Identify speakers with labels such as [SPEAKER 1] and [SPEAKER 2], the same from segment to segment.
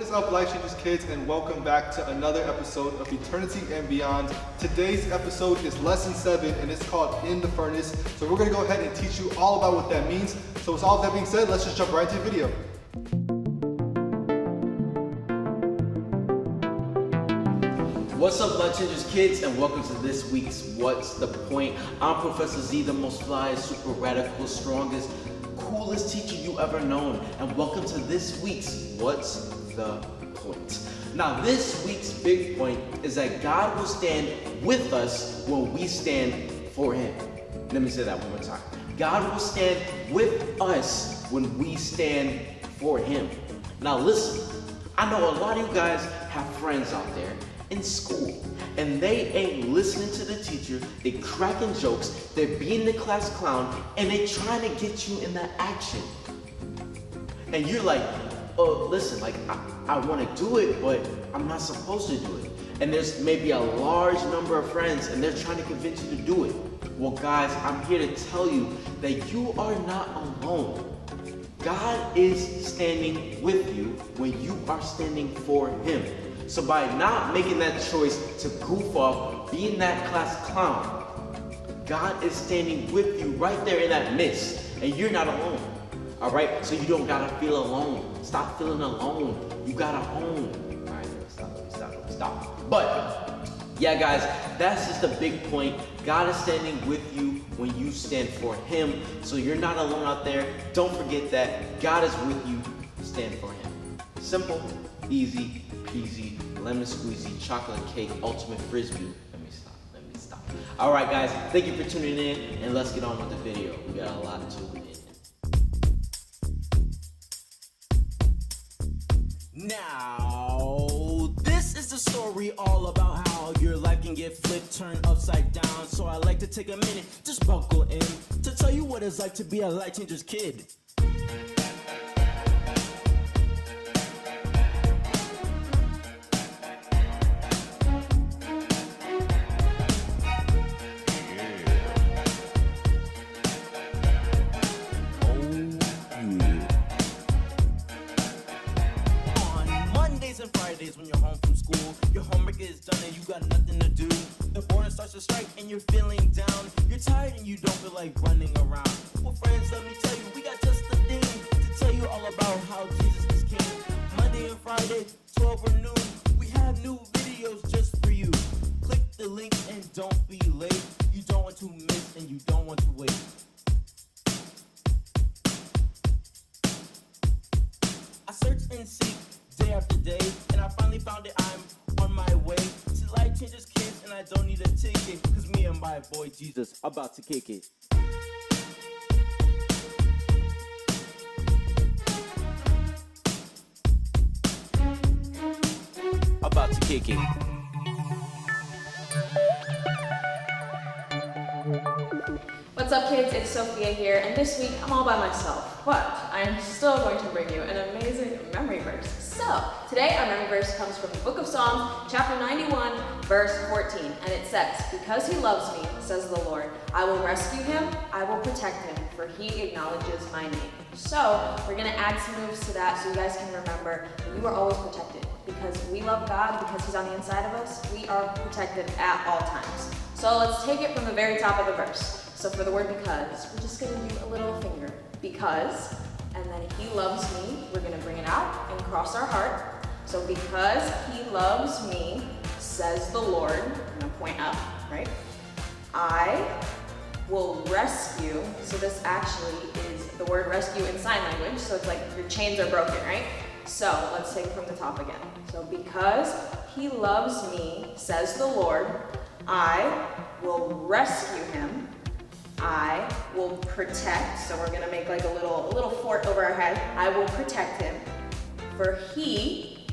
[SPEAKER 1] What's up, Life Changers kids, and welcome back to another episode of Eternity and Beyond. Today's episode is lesson 7 and it's called In the Furnace. So we're going to go ahead and teach you all about what that means. So with all of that being said, let's just jump right into the video.
[SPEAKER 2] What's up, Life Changers kids, and welcome to this week's What's the Point? I'm Professor Z, the most fly, super radical, strongest, coolest teacher you ever known, and welcome to this week's What's the Point? Now, this week's big point is that God will stand with us when we stand for Him. Let me say that one more time. God will stand with us when we stand for Him. Now listen, I know a lot of you guys have friends out there in school, and they ain't listening to the teacher, they cracking jokes, they're being the class clown, and they trying to get you in that action. And you're like, oh, listen, like, I want to do it, but I'm not supposed to do it. And there's maybe a large number of friends, and they're trying to convince you to do it. Well, guys, I'm here to tell you that you are not alone. God is standing with you when you are standing for Him. So by not making that choice to goof off, being that class clown, God is standing with you right there in that midst, and you're not alone. All right, so you don't gotta feel alone. Stop feeling alone. You got a home. All right, stop. But yeah, guys, that's just the big point. God is standing with you when you stand for Him. So you're not alone out there. Don't forget that God is with you. Stand for Him. Simple, easy, peasy, lemon squeezy, chocolate cake, ultimate frisbee. Let me stop. All right, guys, thank you for tuning in, and let's get on with the video. We got a lot to it.
[SPEAKER 3] Now, this is the story all about how your life can get flipped, turned upside down. So I like to take a minute, just buckle in, to tell you what it's like to be a Life Changers kid. And Fridays when you're home from school, your homework is done and you got nothing to do. The boredom starts to strike and you're feeling down. You're tired and you don't feel like running around. Well, friends, let me tell you, we got just the thing to tell you all about how Jesus is King. Monday and Friday, 12 or noon, we have new videos just for you. Click the link and don't be late. You don't want to miss and you don't want to wait. I search and seek day after day, and I finally found it. I'm on my way to Life Changers kids, and I don't need a ticket, cause me and my boy Jesus about to kick it. About to kick it.
[SPEAKER 4] What's up, kids? It's Sophia here, and this week I'm all by myself, but I am still going to bring you an amazing memory verse. So, today our memory verse comes from the book of Psalms, chapter 91, verse 14, and it says, "Because He loves me, says the Lord, I will rescue Him, I will protect Him, for He acknowledges my name." So, we're going to add some moves to that so you guys can remember that you are always protected. Because we love God, because He's on the inside of us, we are protected at all times. So let's take it from the very top of the verse. So for the word because, we're just going to do a little finger. Because, and then He loves me, we're going to bring it out and cross our heart. So because He loves me, says the Lord, I'm going to point up, right? I will rescue, so this actually is the word rescue in sign language, so it's like your chains are broken, right? So let's take it from the top again. So because He loves me, says the Lord, I will rescue him. I will protect. So we're gonna make like a little fort over our head. I will protect him. For He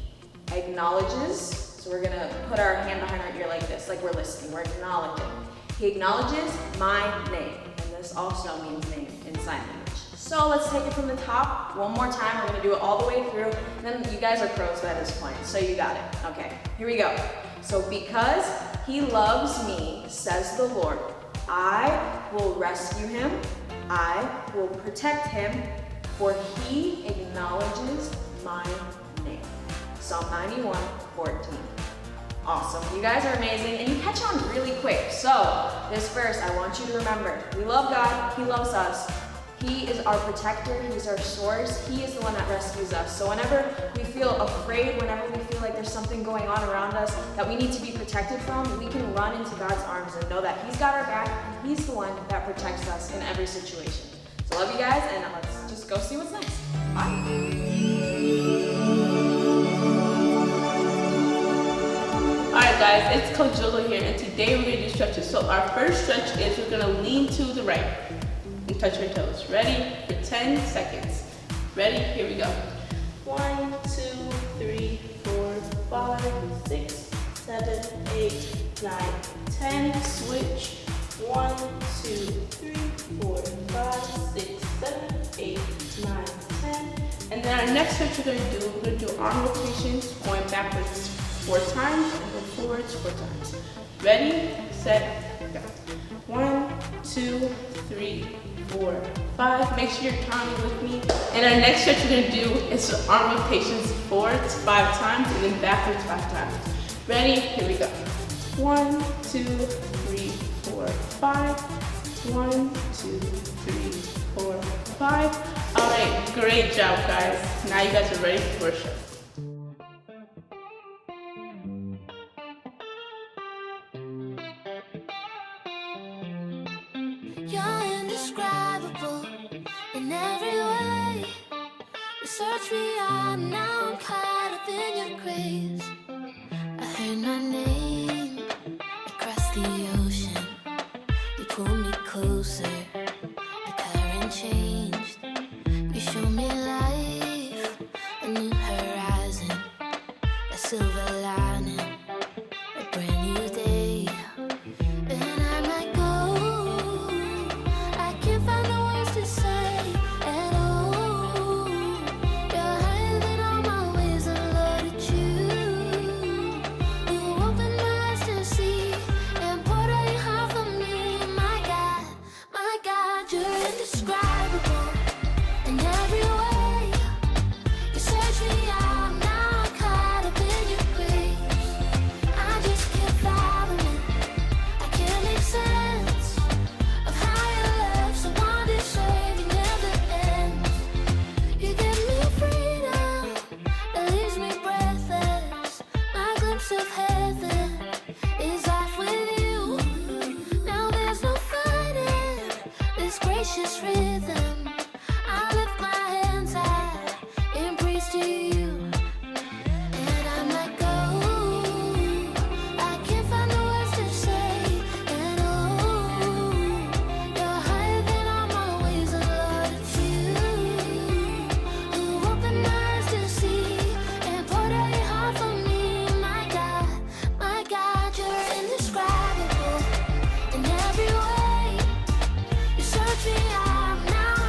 [SPEAKER 4] acknowledges. So we're gonna put our hand behind our ear like this, like we're listening. We're acknowledging. He acknowledges my name, and this also means name in sign language. So let's take it from the top one more time. We're gonna do it all the way through. And then you guys are pros by this point, so you got it. Okay, here we go. So because He loves me, says the Lord, I will rescue him. I will protect him, for He acknowledges my name. Psalm 91:14. Awesome, you guys are amazing, and you catch on really quick. So, this verse, I want you to remember, we love God, He loves us. He is our protector, He's our source, He is the one that rescues us. So whenever we feel afraid, whenever we feel like there's something going on around us that we need to be protected from, we can run into God's arms and know that He's got our back, and He's the one that protects us in every situation. So love you guys, and let's just go see what's next. Bye.
[SPEAKER 5] Alright guys, it's Coach Jogo here, and today we're going to do stretches. So our first stretch is we're going to lean to the right and touch your toes. Ready? For 10 seconds. Ready? Here we go. 1, 2, 3, 4, 5, 6, 7, 8, 9, 10. Switch. 1, 2, 3, 4, 5, 6, 7, 8, 9, 10. And then our next stretch we're going to do arm rotations, going backwards 4 times and go forwards 4 times. Ready, set, go. 1, 2, 3, 4, 5. Make sure you're counting with me. And our next stretch we're going to do is arm rotations forwards 5 times and then backwards 5 times. Ready? Here we go. 1, 2, 3, 4, 5. 1, 2, 3, 4, 5. All right, great job, guys. Now you guys are ready for worship.
[SPEAKER 6] You're indescribable in every way. You search me out, now I'm caught up in your grace. I heard my name across the ocean. You pulled me closer, the current changed. You showed me life, a new horizon, a silver lining, a brand new day. And I might go, I can't find the words to say at all. You're higher than all my ways, and Lord, it's you who opened my eyes to see and poured out your heart for me. My God, you're indescribable in every way. You search me out, now I'm caught up in your grace. I just can't fathom it. I can't make sense of how your love so undeserving never ends. You give me freedom that leaves me breathless. My glimpse of heaven is off with you. Now there's no fighting this gracious rhythm. I lift my hands high in praise to you. And I might go, I can't find the words to say at all. You're higher than all my ways, and Lord, it's you who opened my eyes to see and poured out your heart for me. My God, you're indescribable in every way. You search me out, now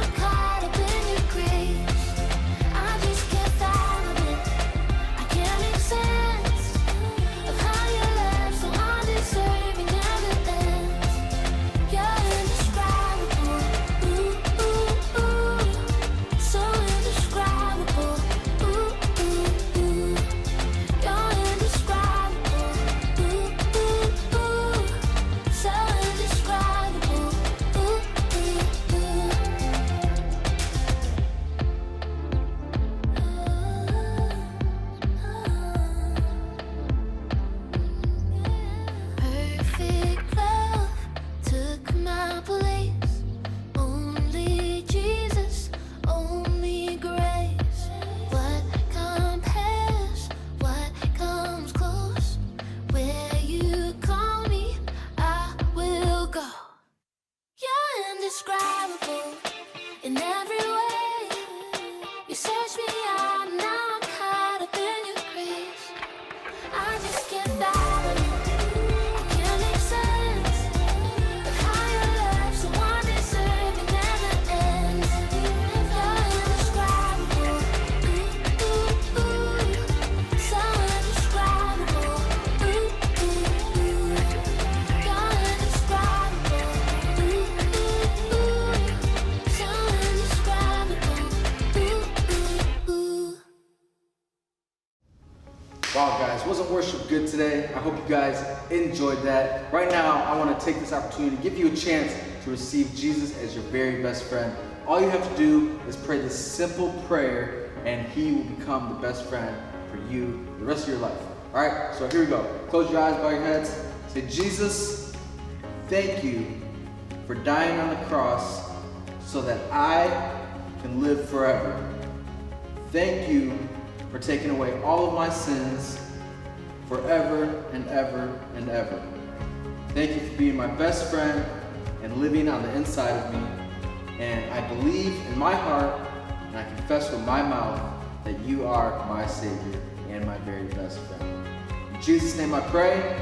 [SPEAKER 2] Wow, guys, wasn't worship good today? I hope you guys enjoyed that. Right now, I want to take this opportunity to give you a chance to receive Jesus as your very best friend. All you have to do is pray this simple prayer, and He will become the best friend for you the rest of your life. All right, so here we go. Close your eyes, bow your heads. Say, Jesus, thank you for dying on the cross so that I can live forever. Thank you for taking away all of my sins forever and ever and ever. Thank you for being my best friend and living on the inside of me. And I believe in my heart and I confess with my mouth that you are my Savior and my very best friend. In Jesus' name I pray.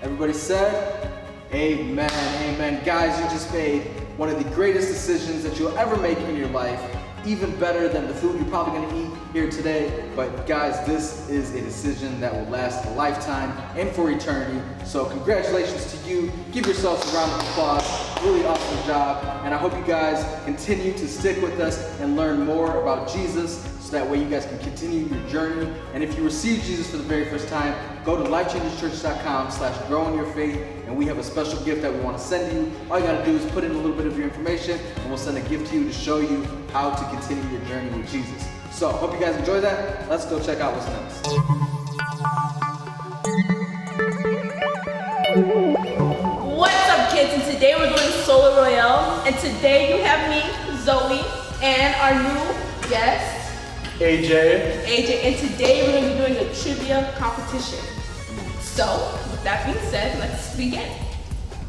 [SPEAKER 2] Everybody said, amen, amen. Guys, you just made one of the greatest decisions that you'll ever make in your life. Even better than the food you're probably going to eat here today. But guys, this is a decision that will last a lifetime and for eternity. So congratulations to you. Give yourselves a round of applause. Really awesome job. And I hope you guys continue to stick with us and learn more about Jesus so that way you guys can continue your journey. And if you receive Jesus for the very first time, go to lifechangerchurch.com/grow in your faith, and we have a special gift that we want to send you. All you got to do is put in a little bit of your information, and we'll send a gift to you to show you how to continue your journey with Jesus. So, hope you guys enjoy that. Let's go check out what's next.
[SPEAKER 5] What's up, kids? And today we're doing Solo Royale. And today you have me, Zoe, and our new guest,
[SPEAKER 7] AJ.
[SPEAKER 5] And today we're going to be doing a trivia competition. So, with that being said, let's begin.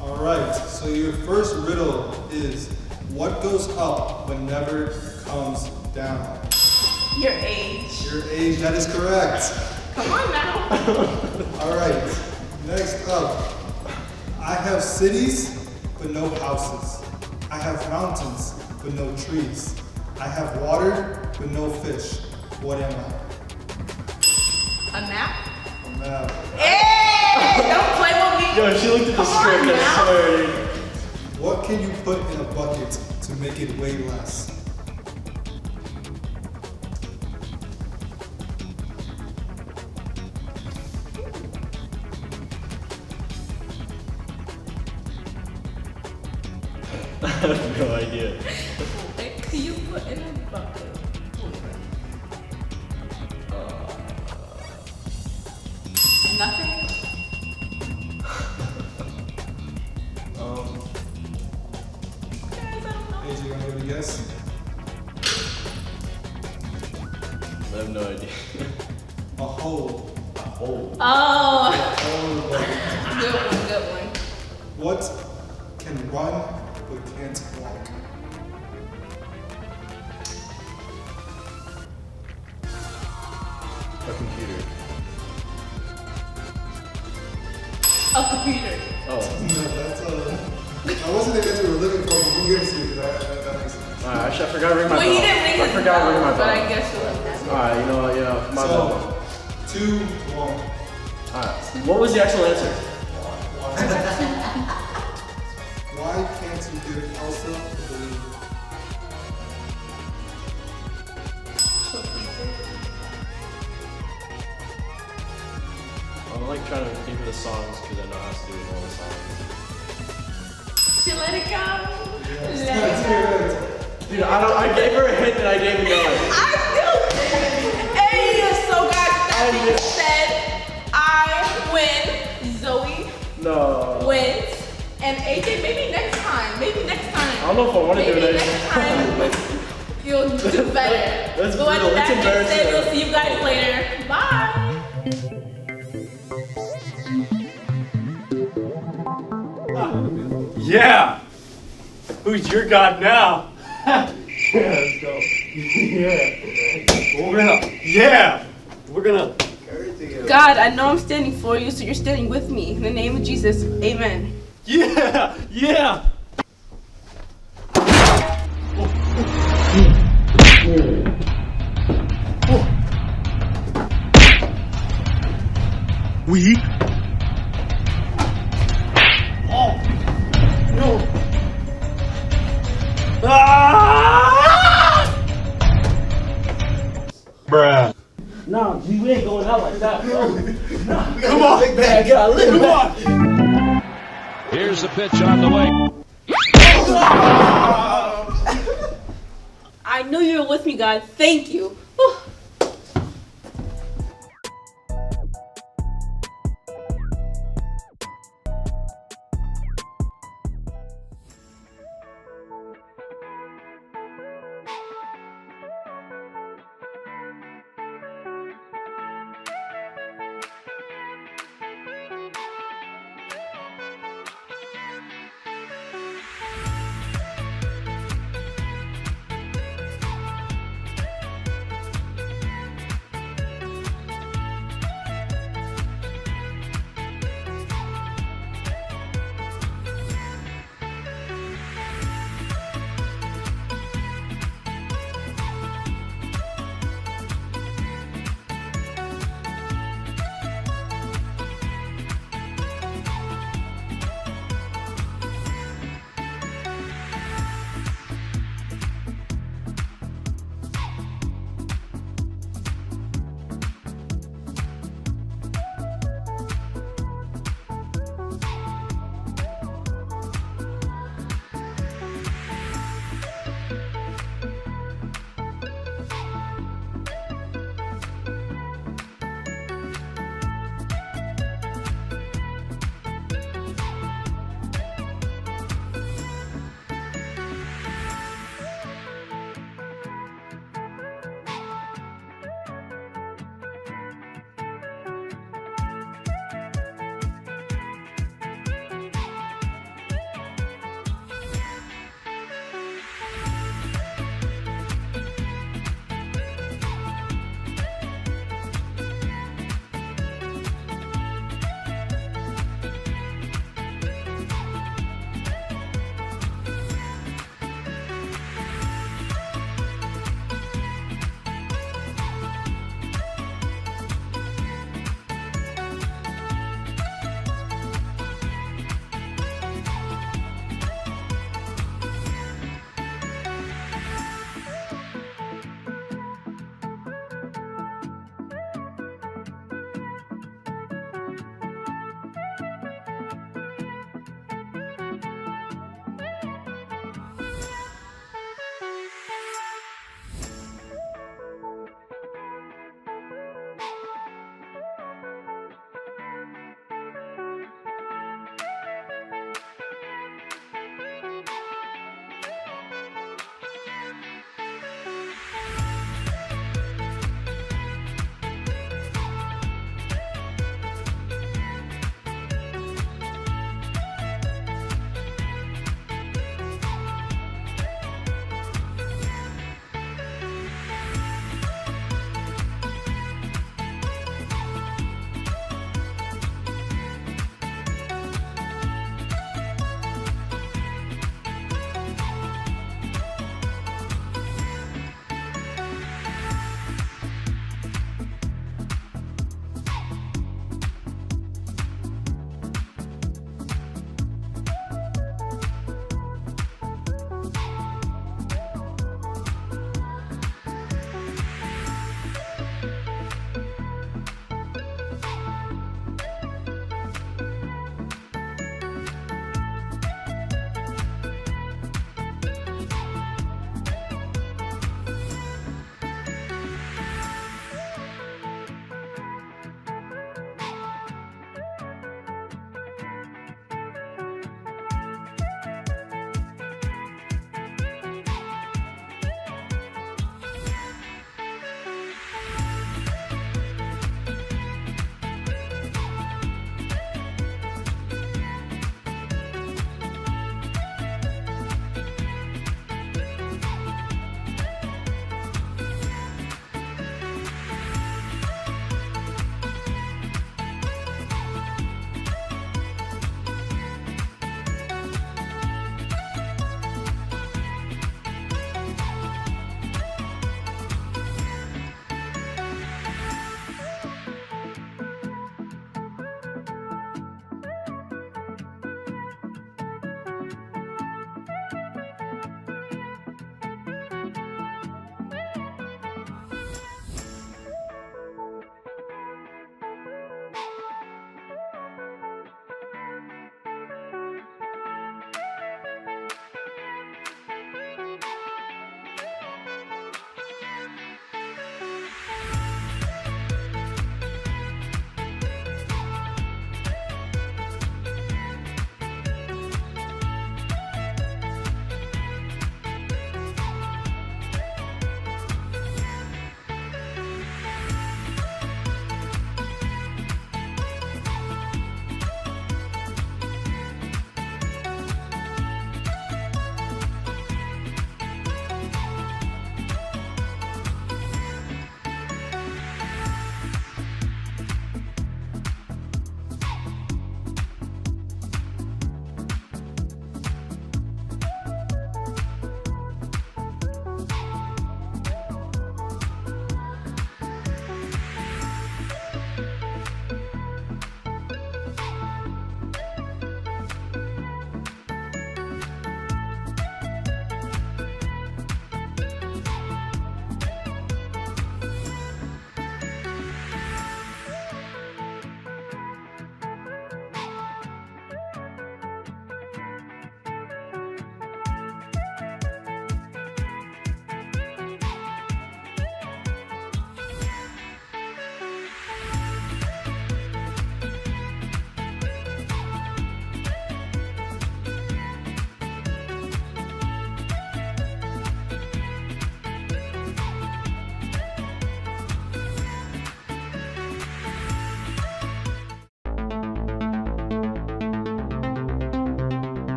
[SPEAKER 1] All right, so your first riddle is, what goes up but never comes down?
[SPEAKER 5] Your age.
[SPEAKER 1] Your age, that is correct.
[SPEAKER 5] Come on now.
[SPEAKER 1] All right, next up. I have cities, but no houses. I have mountains, but no trees. I have water, but no fish. What am I?
[SPEAKER 5] A map?
[SPEAKER 1] A map.
[SPEAKER 5] Hey! Don't play with me.
[SPEAKER 7] Yo, she looked at the script, I swear.
[SPEAKER 1] What can you put in a bucket to make it weigh less?
[SPEAKER 7] I have no idea.
[SPEAKER 5] What can you put in a bucket? Nothing?
[SPEAKER 1] AJ, you want to give it a guess?
[SPEAKER 7] I have no idea.
[SPEAKER 1] A hole.
[SPEAKER 7] A hole.
[SPEAKER 5] Oh,
[SPEAKER 1] Oh,
[SPEAKER 5] good one.
[SPEAKER 1] what can run but can't walk?
[SPEAKER 7] A computer.
[SPEAKER 5] A computer.
[SPEAKER 7] Oh.
[SPEAKER 1] No, that's I wasn't the answer we were looking for, but we'll give it to you. That makes sense.
[SPEAKER 7] Alright, I forgot to ring my
[SPEAKER 5] Well,
[SPEAKER 7] bell.
[SPEAKER 5] you didn't ring
[SPEAKER 7] I
[SPEAKER 5] his
[SPEAKER 7] forgot to ring my
[SPEAKER 5] bell, but I
[SPEAKER 7] bell.
[SPEAKER 5] guess it was.
[SPEAKER 7] Alright, you know, my bell.
[SPEAKER 1] So, 2-1.
[SPEAKER 7] Alright. What was the actual answer?
[SPEAKER 1] Why can't you give Elsa a balloon?
[SPEAKER 7] I'm like trying to think of the songs because I know how to do all the songs.
[SPEAKER 5] She let it go.
[SPEAKER 1] Yes,
[SPEAKER 5] Let
[SPEAKER 1] that's
[SPEAKER 5] it go.
[SPEAKER 1] correct.
[SPEAKER 7] Dude, I gave her a hint and I didn't know it.
[SPEAKER 5] I do. Hey, so guys, that being said, I win. Zoe
[SPEAKER 7] No.
[SPEAKER 5] wins. And AJ, maybe next time.
[SPEAKER 7] I don't know if I want to do
[SPEAKER 5] Maybe
[SPEAKER 7] it.
[SPEAKER 5] next time you'll do better.
[SPEAKER 7] That's
[SPEAKER 5] But with
[SPEAKER 7] brutal.
[SPEAKER 5] that
[SPEAKER 7] It's
[SPEAKER 5] being said,
[SPEAKER 7] embarrassing.
[SPEAKER 5] we'll see you guys later. Bye.
[SPEAKER 8] Yeah! Who's your god now? Yeah, let's go. Yeah! We're gonna.
[SPEAKER 5] God, I know I'm standing for you, so you're standing with me. In the name of Jesus, amen.
[SPEAKER 8] Yeah! Yeah! We? Oh! No! Ah! Bruh.
[SPEAKER 9] No,
[SPEAKER 2] We ain't going out like that, bro. Nah.
[SPEAKER 1] Come on, big bag.
[SPEAKER 2] I gotta live back.
[SPEAKER 9] Here's the pitch on the way.
[SPEAKER 5] I knew you were with me, God. Thank you. Whew.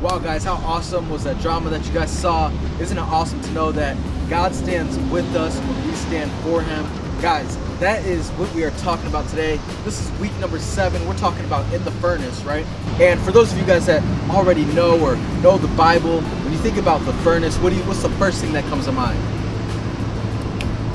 [SPEAKER 10] Wow, guys, how awesome was that drama that you guys saw? Isn't it awesome to know that God stands with us when we stand for him? Guys, that is what we are talking about today. This is week number 7. We're talking about in the furnace, right? And for those of you guys that already know or know the Bible, when you think about the furnace, what's the first thing that comes to mind?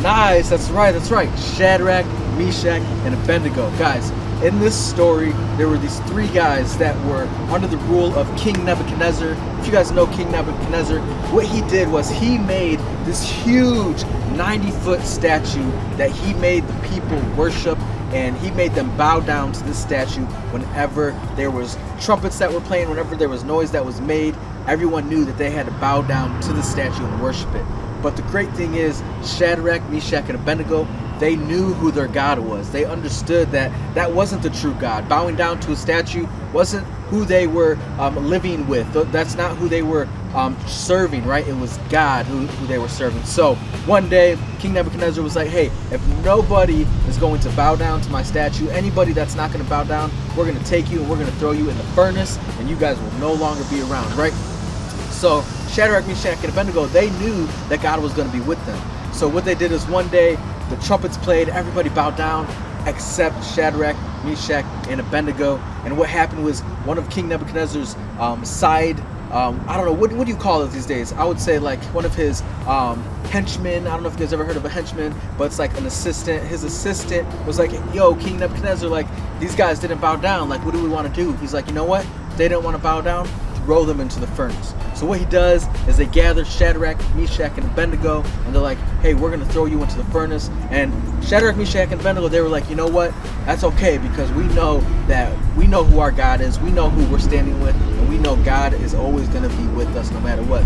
[SPEAKER 10] Nice, that's right. Shadrach, Meshach, and Abednego. Guys, in this story, there were these 3 guys that were under the rule of King Nebuchadnezzar. If you guys know King Nebuchadnezzar, what he did was he made this huge 90-foot statue that he made the people worship, and he made them bow down to this statue whenever there was trumpets that were playing, whenever there was noise that was made. Everyone knew that they had to bow down to the statue and worship it. But the great thing is, Shadrach, Meshach, and Abednego, they knew who their God was. They understood that that wasn't the true God. Bowing down to a statue wasn't who they were living with. That's not who they were serving, right? It was God who they were serving. So one day, King Nebuchadnezzar was like, hey, if nobody is going to bow down to my statue, anybody that's not going to bow down, we're going to take you and we're going to throw you in the furnace, and you guys will no longer be around, right? So Shadrach, Meshach, and Abednego, they knew that God was going to be with them. So what they did is one day, the trumpets played, everybody bowed down except Shadrach, Meshach, and Abednego. And what happened was one of King Nebuchadnezzar's side, I don't know, what do you call it these days? I would say like one of his henchmen. I don't know if you guys ever heard of a henchman, but it's like an assistant. His assistant was like, yo, King Nebuchadnezzar, like these guys didn't bow down. Like, what do we want to do? He's like, you know what? If they didn't want to bow down, throw them into the furnace. So what he does is they gather Shadrach, Meshach, and Abednego, and they're like, hey, we're going to throw you into the furnace. And Shadrach, Meshach, and Abednego, they were like, you know what? That's okay, because we know who our God is, we know who we're standing with, and we know God is always going to be with us no matter what.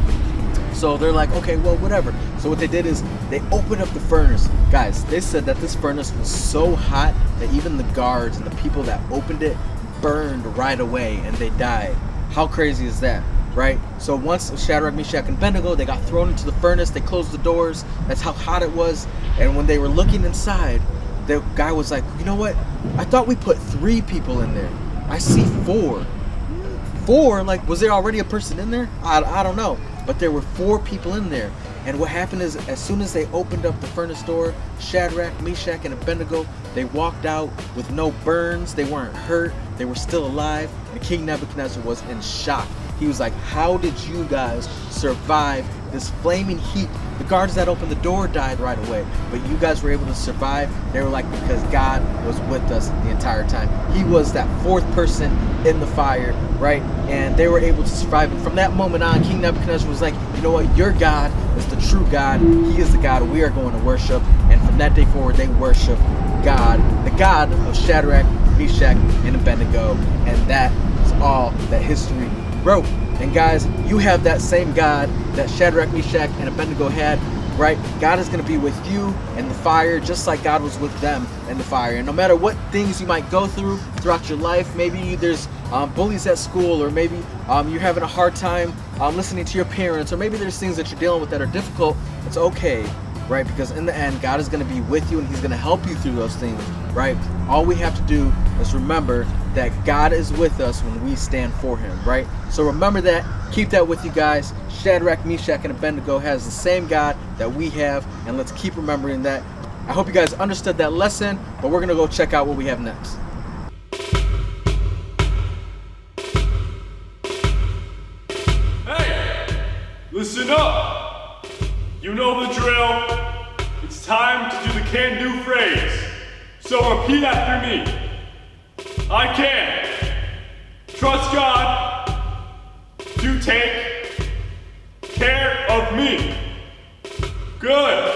[SPEAKER 10] So they're like, okay, well, whatever. So what they did is they opened up the furnace. Guys, they said that this furnace was so hot that even the guards and the people that opened it burned right away and they died. How crazy is that, right? So once Shadrach, Meshach, and Abednego, they got thrown into the furnace, they closed the doors. That's how hot it was. And when they were looking inside, the guy was like, you know what? I thought we put 3 people in there. I see 4. 4? Like, was there already a person in there? I don't know. But there were 4 people in there. And what happened is, as soon as they opened up the furnace door, Shadrach, Meshach, and Abednego, they walked out with no burns. They weren't hurt. They were still alive. And King Nebuchadnezzar was in shock. He was like, how did you guys survive this flaming heat? The guards that opened the door died right away, but you guys were able to survive. They were like, because God was with us the entire time. He was that 4th person in the fire, right? And they were able to survive. And from that moment on, King Nebuchadnezzar was like, you know what? Your God is the true God. He is the God we are going to worship. And from that day forward, they worship God, the God of Shadrach, Meshach, and Abednego. And that is all that history wrote. And guys, you have that same God that Shadrach, Meshach, and Abednego had, right? God is going to be with you in the fire just like God was with them in the fire. And no matter what things you might go through throughout your life, maybe there's bullies at school, or maybe you're having a hard time listening to your parents, or maybe there's things that you're dealing with that are difficult, it's okay, right? Because in the end, God is going to be with you and he's going to help you through those things, right? All we have to do is remember that God is with us when we stand for him, right? So remember that, keep that with you guys. Shadrach, Meshach, and Abednego has the same God that we have, and let's keep remembering that. I hope you guys understood that lesson, but we're going to go check out what we have next.
[SPEAKER 8] Hey, listen up. You know the drill. It's time to do the can-do phrase. So repeat after me. I can trust God to take care of me. Good.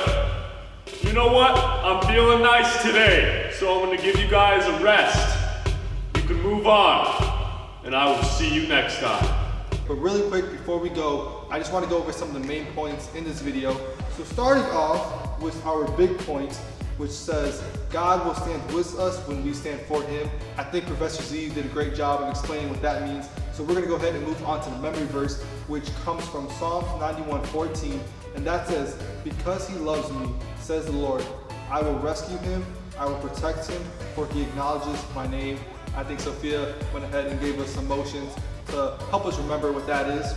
[SPEAKER 8] You know what? I'm feeling nice today, so I'm going to give you guys a rest. You can move on, and I will see you next time.
[SPEAKER 1] But really quick, before we go, I just want to go over some of the main points in this video. So starting off with our big point, which says God will stand with us when we stand for him. I think Professor Z did a great job of explaining what that means. So we're going to go ahead and move on to the memory verse, which comes from Psalms 91:14, and that says, because he loves me, says the Lord, I will rescue him, I will protect him, for he acknowledges my name. I think Sophia went ahead and gave us some motions to help us remember what that is.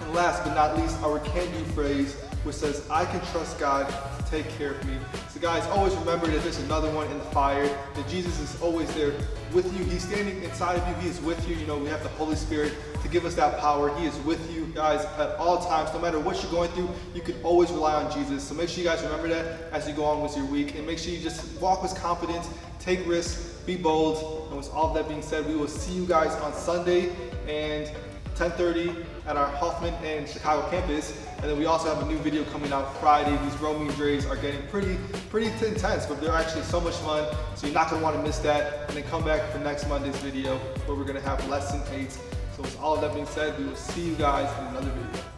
[SPEAKER 1] And last but not least, our can-do phrase, which says, I can trust God to take care of me. So guys, always remember that there's another one in the fire, that Jesus is always there with you. He's standing inside of you. He is with you. You know, we have the Holy Spirit to give us that power. He is with you guys at all times. No matter what you're going through, you can always rely on Jesus. So make sure you guys remember that as you go on with your week, and make sure you just walk with confidence, take risks, be bold. And with all of that being said, we will see you guys on Sunday and 10:30 at our Hoffman and Chicago campus. And then we also have a new video coming out Friday. These roaming drays are getting pretty intense, but they're actually so much fun. So you're not gonna wanna miss that. And then come back for next Monday's video where we're gonna have lesson 8. So with all of that being said, we will see you guys in another video.